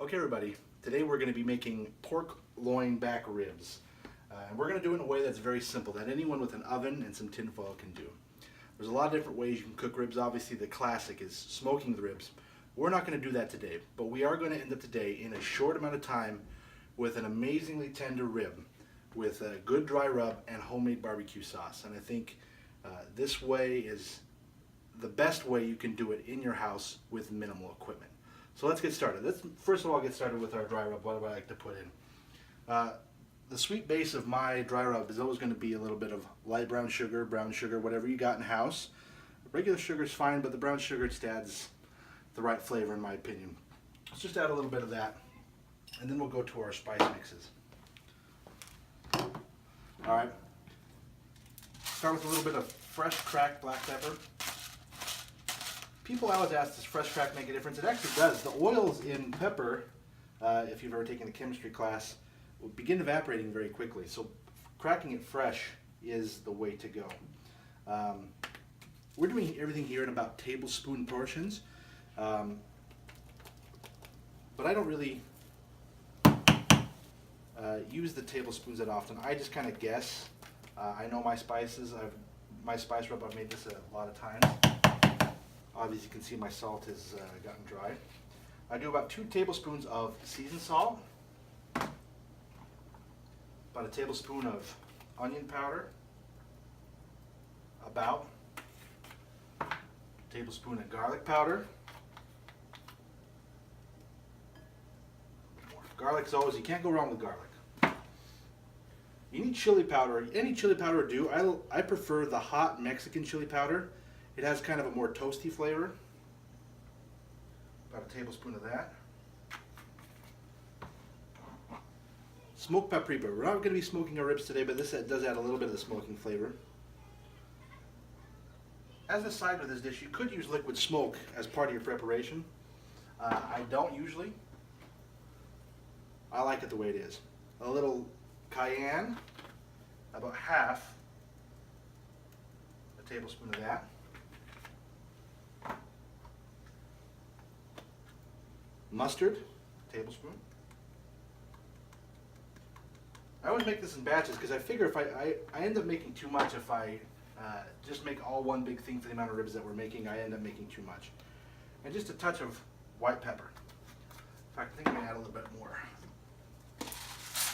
Okay everybody, today we're going to be making pork loin back ribs. And we're going to do it in a way that's very simple, that anyone with an oven and some tin foil can do. There's a lot of different ways you can cook ribs. Obviously the classic is smoking the ribs. We're not going to do that today, but we are going to end up today in a short amount of time with an amazingly tender rib with a good dry rub and homemade barbecue sauce. And I think this way is the best way you can do it in your house with minimal equipment. So let's get started. Let's first of all get started with our dry rub. What do I like to put in? The sweet base of my dry rub is always going to be a little bit of light brown sugar, whatever you got in house. Regular sugar is fine, but the brown sugar just adds the right flavor in my opinion. Let's just add a little bit of that, and then we'll go to our spice mixes. All right. Start with a little bit of fresh cracked black pepper. People always ask, does fresh crack make a difference? It actually does. The oils in pepper, if you've ever taken a chemistry class, will begin evaporating very quickly. So cracking it fresh is the way to go. We're doing everything here in about tablespoon portions, but I don't really use the tablespoons that often. I just kind of guess. I know my spices. My spice rub, I've made this a lot of times. Obviously you can see my salt has gotten dry. I do about 2 tablespoons of seasoned salt, about a tablespoon of onion powder, about a tablespoon of garlic powder. Garlic's always, you can't go wrong with garlic. You need chili powder. Any chili powder will do. I prefer the hot Mexican chili powder. It has kind of a more toasty flavor. About a tablespoon of that. Smoked paprika. We're not going to be smoking our ribs today, but this does add a little bit of the smoking flavor. As a side with this dish, you could use liquid smoke as part of your preparation. I don't usually. I like it the way it is. A little cayenne, about half a tablespoon of that. Mustard, a tablespoon. I always make this in batches because I figure if I end up making too much if I just make all one big thing for the amount of ribs that we're making. I end up making too much. And just a touch of white pepper. In fact, I think I'm going to add a little bit more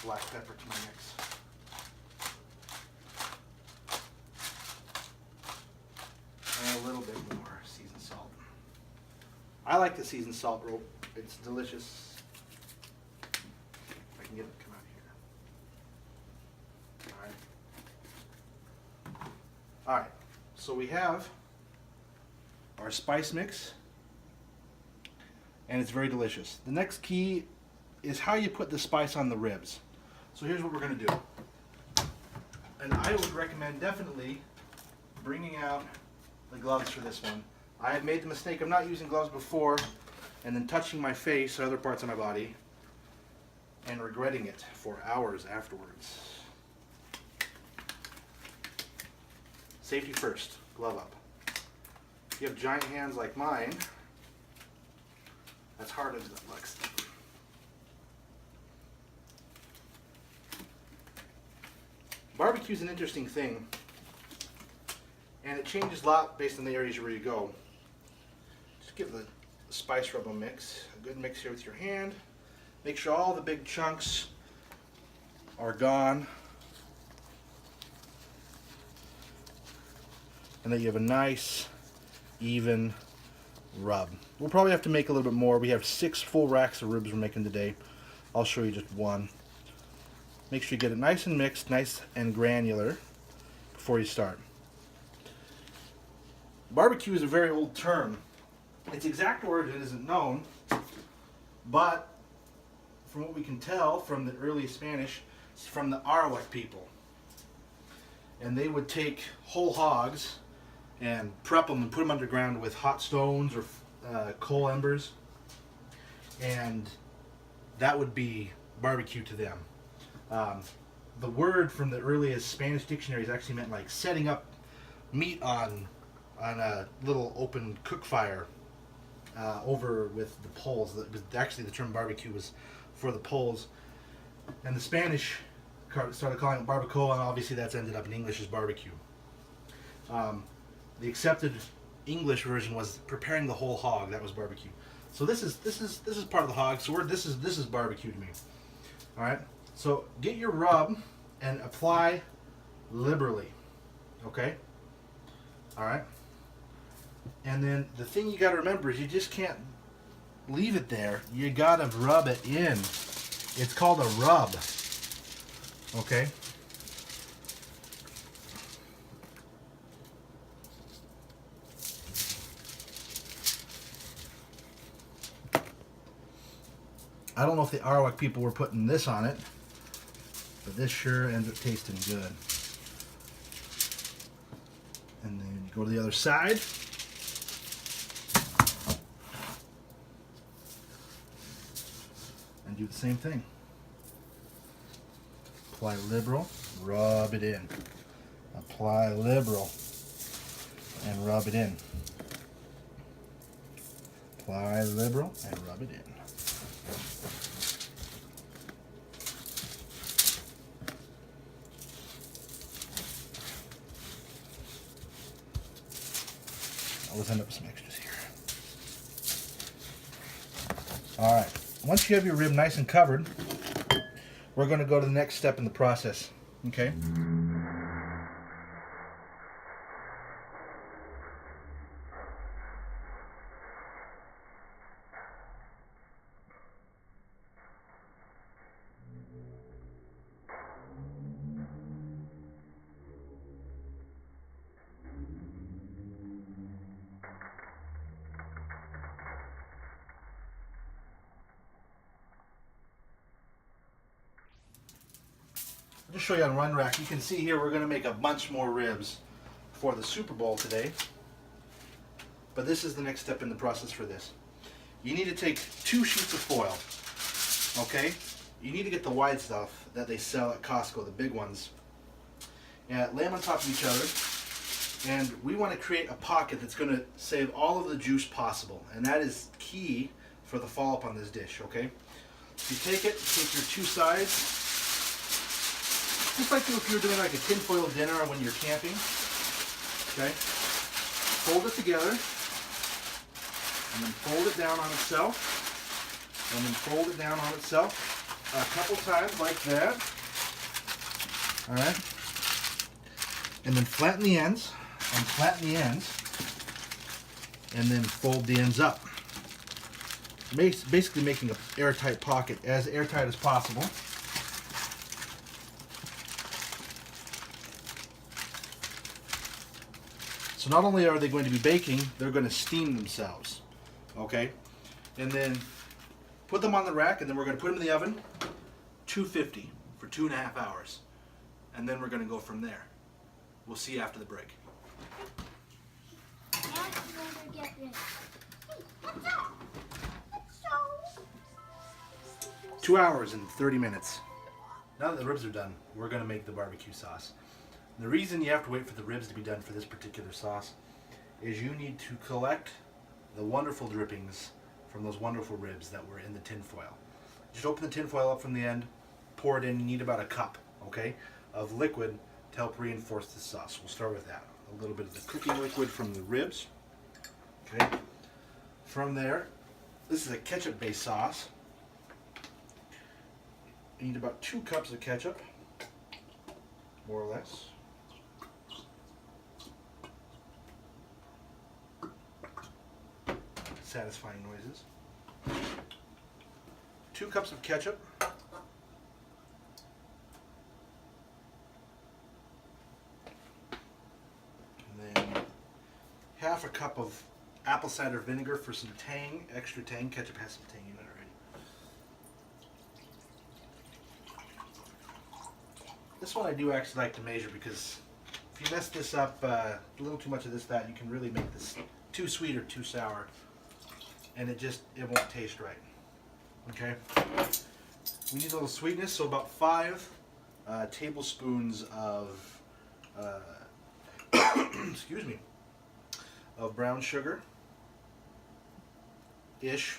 black pepper to my mix. And a little bit more seasoned salt. I like the seasoned salt rope. It's delicious. If I can get it to come out here. All right, so we have our spice mix, and it's very delicious. The next key is how you put the spice on the ribs. So here's what we're going to do. And I would recommend definitely bringing out the gloves for this one. I have made the mistake of not using gloves before and then touching my face or other parts of my body and regretting it for hours afterwards. Safety first, glove up. If you have giant hands like mine, that's harder than it looks. Barbecue is an interesting thing, and it changes a lot based on the areas where you go. Just give the spice rub a mix, a good mix here with your hand. Make sure all the big chunks are gone, and that you have a nice, even rub. We'll probably have to make a little bit more. We have 6 full racks of ribs we're making today. I'll show you just one. Make sure you get it nice and mixed, nice and granular before you start. Barbecue is a very old term. Its exact origin isn't known, but from what we can tell from the early Spanish, it's from the Arawak people. And they would take whole hogs and prep them and put them underground with hot stones or coal embers, and that would be barbecue to them. The word from the earliest Spanish dictionaries actually meant like setting up meat on a little open cook fire over with the Poles. Actually, the term barbecue was for the Poles, and the Spanish started calling it barbacoa, and obviously that's ended up in English as barbecue. The accepted English version was preparing the whole hog. That was barbecue. So this is part of the hog. So this is barbecue to me. All right. So get your rub and apply liberally. Okay. All right. And then the thing you got to remember is you just can't leave it there. You got to rub it in. It's called a rub. Okay. I don't know if the Arawak people were putting this on it, but this sure ends up tasting good. And then you go to the other side. And do the same thing. Apply liberal, rub it in. Apply liberal and rub it in. Apply liberal and rub it in. Let's end up with some extras here. All right. Once you have your rib nice and covered, we're going to go to the next step in the process. Okay? I'll just show you on one rack. You can see here we're going to make a bunch more ribs for the Super Bowl today. But this is the next step in the process for this. You need to take 2 sheets of foil. Okay? You need to get the wide stuff that they sell at Costco, the big ones. And lay them on top of each other. And we want to create a pocket that's going to save all of the juice possible. And that is key for the follow-up on this dish, okay? So you take it, take your 2 sides. Just like if you're doing like a tinfoil dinner or when you're camping. Okay? Fold it together. And then fold it down on itself. And then fold it down on itself a couple times like that. Alright? And then flatten the ends. And flatten the ends. And then fold the ends up. Basically making an airtight pocket, as airtight as possible. So not only are they going to be baking, they're going to steam themselves. Okay? And then put them on the rack, and then we're going to put them in the oven, 250 for 2.5 hours. And then we're going to go from there. We'll see you after the break. 2 hours and 30 minutes. Now that the ribs are done, we're going to make the barbecue sauce. The reason you have to wait for the ribs to be done for this particular sauce is you need to collect the wonderful drippings from those wonderful ribs that were in the tin foil. Just open the tin foil up from the end, pour it in. You need about a cup, okay, of liquid to help reinforce the sauce. We'll start with that. A little bit of the cooking liquid from the ribs. Okay. From there, this is a ketchup-based sauce. You need about 2 cups of ketchup, more or less. Satisfying noises. 2 cups of ketchup. And then half a cup of apple cider vinegar for some tang, extra tang. Ketchup has some tang in it already. This one I do actually like to measure because if you mess this up, a little too much of this, that, you can really make this too sweet or too sour. And it won't taste right. Okay? We need a little sweetness, so about 5 tablespoons of, excuse me, of brown sugar. ish.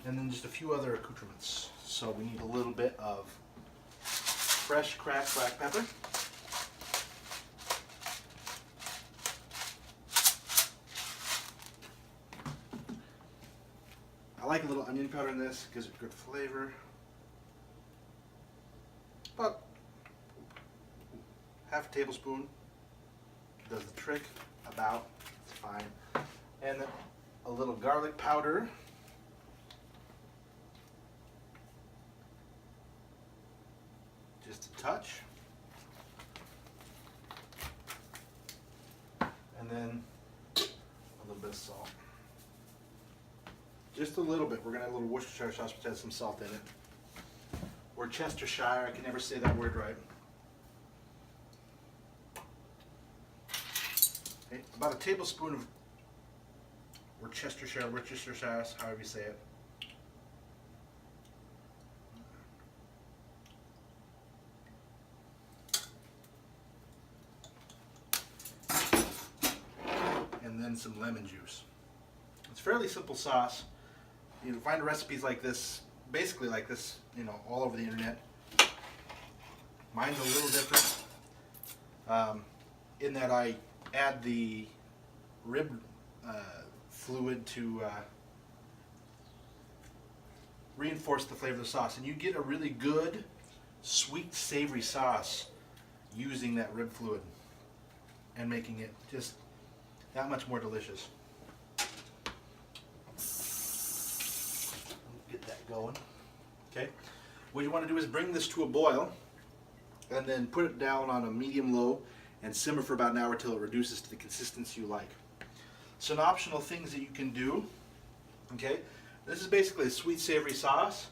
And then just a few other accoutrements. So we need a little bit of fresh cracked black pepper. I like a little onion powder in this, gives it good flavor. About half a tablespoon does the trick, about, it's fine. And then a little garlic powder. Just a touch. And then a little bit of salt. Just a little bit. We're going to add a little Worcestershire sauce, which has some salt in it. Or Chestershire, I can never say that word right. Okay, about a tablespoon of Worcestershire sauce, however you say it. And then some lemon juice. It's a fairly simple sauce. You can find recipes like this, basically like this, you know, all over the internet. Mine's a little different in that I add the rib fluid to reinforce the flavor of the sauce, and you get a really good, sweet, savory sauce using that rib fluid and making it just that much more delicious. Get that going. Okay. What you want to do is bring this to a boil and then put it down on a medium-low and simmer for about an hour till it reduces to the consistency you like. Some optional things that you can do. Okay. This is basically a sweet savory sauce,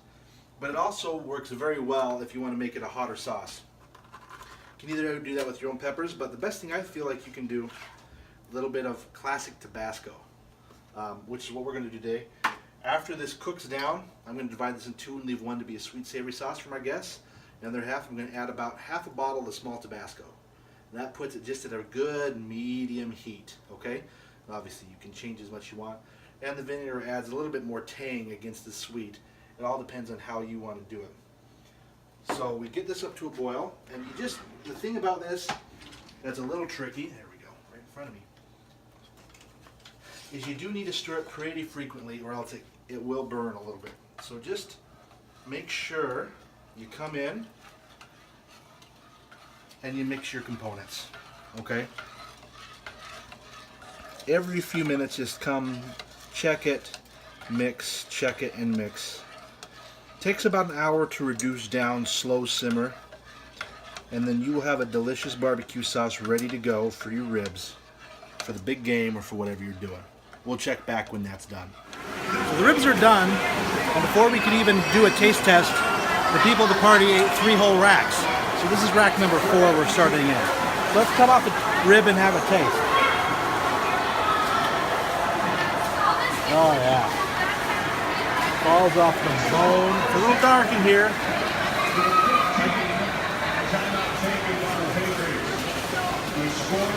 but it also works very well if you want to make it a hotter sauce. You can either do that with your own peppers, but the best thing I feel like you can do, a little bit of classic Tabasco, which is what we're going to do today. After this cooks down, I'm going to divide this in two and leave one to be a sweet savory sauce for my guests. The other half, I'm going to add about half a bottle of small Tabasco. And that puts it just at a good medium heat, okay? And obviously you can change as much as you want. And the vinegar adds a little bit more tang against the sweet. It all depends on how you want to do it. So we get this up to a boil, and you just, the thing about this that's a little tricky, there we go, right in front of me, is you do need to stir it pretty frequently or else it will burn a little bit. So just make sure you come in and you mix your components, okay? Every few minutes just come, check it, mix, check it, and mix. Takes about an hour to reduce down, slow simmer, and then you will have a delicious barbecue sauce ready to go for your ribs, for the big game, or for whatever you're doing. We'll check back when that's done. So the ribs are done, and before we could even do a taste test, the people at the party ate 3 whole racks. So this is rack number 4 we're starting in. So let's cut off the rib and have a taste. Oh yeah. Falls off the bone. It's a little dark in here.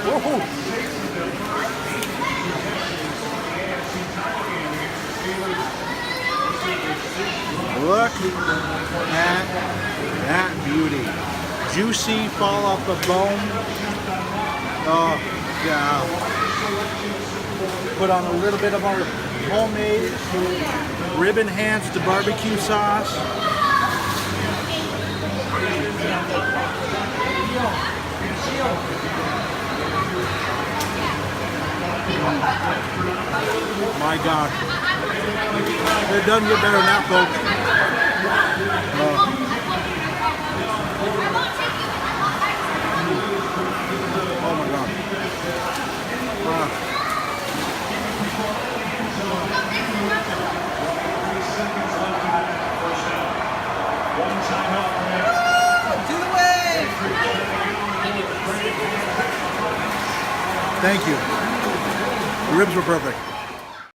Whoa. Look at that beauty. Juicy, fall off the bone. Oh, yeah. Put on a little bit of our homemade rib-enhanced barbecue sauce. My God. It doesn't get better than that, folks. Oh my God. To the way! Thank you. The ribs were perfect.